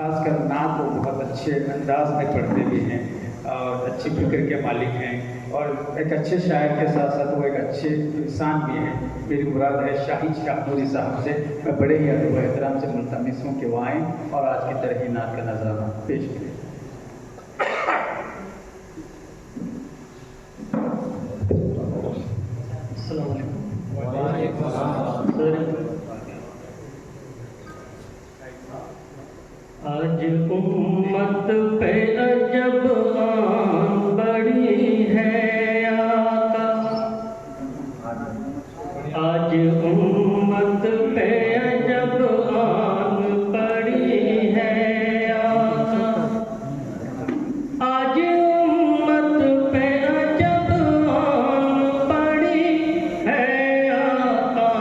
खासकर नात वो बहुत अच्छे अंदाज में पढ़ते भी हैं और अच्छी फिक्र के मालिक हैं और एक अच्छे शायर के साथ साथ वो एक अच्छे इंसान भी हैं। मेरी मुराद है शाहिद शाहनूरी साहब से। मैं बड़े ही अदब व एहतराम से मुल्तमिस हूँ कि वो आएँ और आज की तरह ही नात का नजराना पेश करें। आज उम्मत पे अजब आन बड़ी है आका, आज उम्मत पे अजब आन बड़ी है आका, आज उम्मत पे अजब आन बड़ी है आका।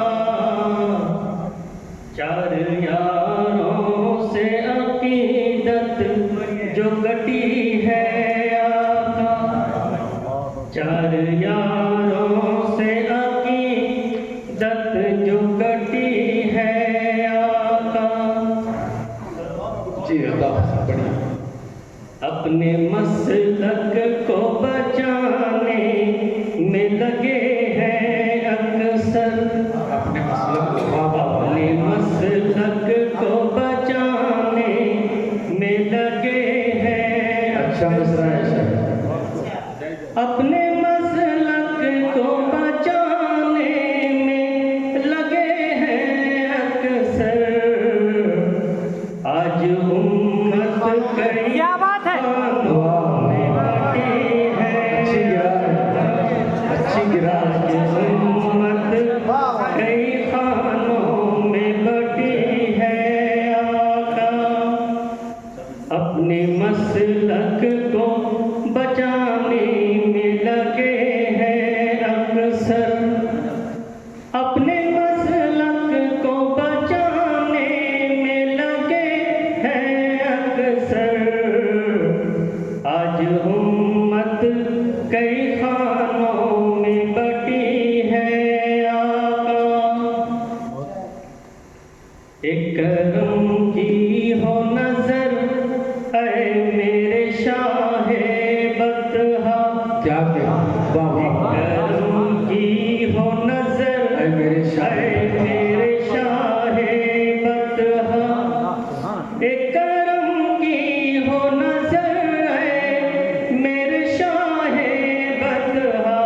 चार यारों से अकीदत जो कटी है आका, चार यारों से अकीदत जो कटी है आका। जी अल्लाह बढ़िया। अपने मसलक को बचाने में लगे हैं अक्सर, अपने मसलक को अपने मसलक को बचाने में लगे हैं। अच्छा मिसरा है। अपने मसलक को बचाने में लगे हैं अक्सर, आज उम्मत कई क्या बात है? में बटी है। अच्छी गिरा उम्मत कई खानों में बटी है आका। अपने मसलक को बचाने में लगे हैं अक्सर, अपने मसलक को बचाने में लगे हैं अक्सर, आज उम्मत कई खानों में बटी है आका। एक करम की हो नजर ऐ मेरे शाहे बतहा, क्या क्या वाह करम की हो नजर ऐ मेरे ऐ मेरे शाहे बतहा। एक करम की हो नजर ऐ मेरे शाहे बतहा,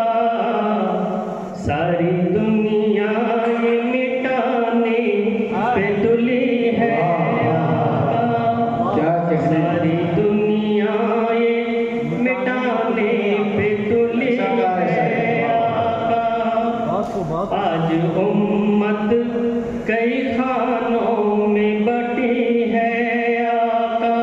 सारी दुनिया ये मिटाने पे तुली है आका। क्या कहने। सारी दुनिया ये मिटाने पे तुली है आका। आज उम्मत कई खानों में बटी है आका।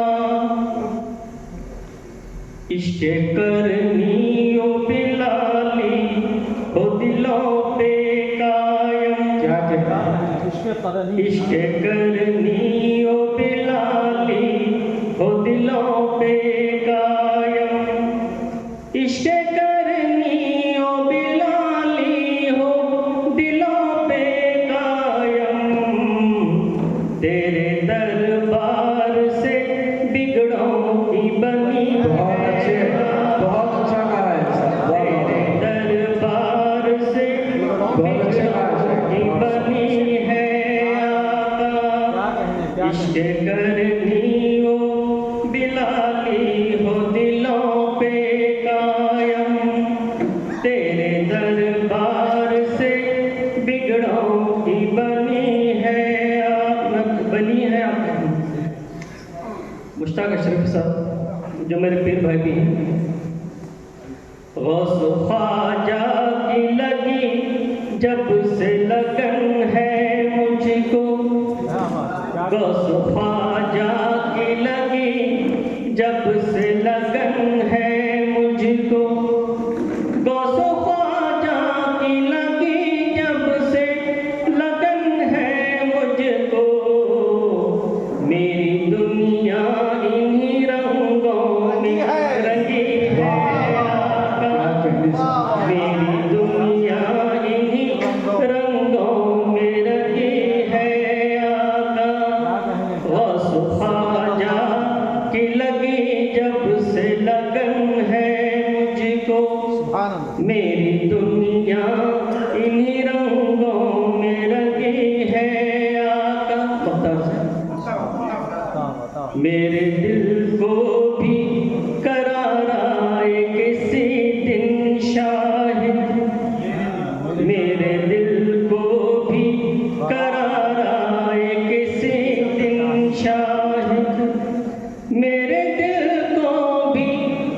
इश्क़े करनी ओ बिलाली हो दिलों पे कायम, क्या कहना। इश्क़े करनी ओ बिलाली हो दिलों पे कायम, इश्क़े करनी ओ बिलाली हो दिलों पे कायम। तेरे दरबार से बिगड़ों की बनी बहुत अच्छे, बहुत अच्छा कहा है साहब। तेरे दरबार से बिगड़ों की बनी है आका। इश्क़े करनी ओ बिलाली हो दिलों पे कायम, तेरे दरबार से बिगड़ों की बनी है मुश्ताक अशरफ साहब जो मेरे पीर भाई भी हैं। गौस ख्वाजा की लगी जब से लगन है मुझको, गौस ख्वाजा की लगी जब से लगन है मुझको, गौस ख्वाजा की लगी जब से लगन है मुझको। मेरी दुनिया इन्हीं रंगों में रंगी है आका। मेरी दुनिया इन्हीं रंगों में रंगी है आका। गौस ख्वाजा मेरे दिल को भी करार आए किसी दिन शाहिद, मेरे दिल को भी करार आए किसी दिन शाहिद, मेरे दिल को भी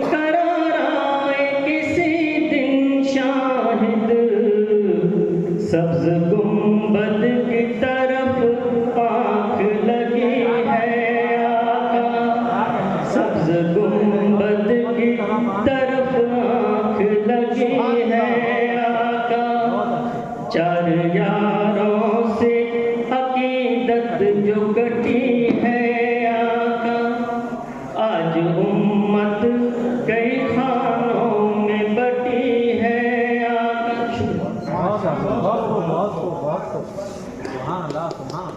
करार आए किसी दिन शाहिद। सब्ज गुंबद की तरफ आँख लगी है आका, सब्ज गुंबद की तरफ आँख लगी है आका। चार यारों से अकीदत जो कटी है आका, आज उम्मत कई खानों में बटी है आका। बहुत सुभान अल्लाह सुभान।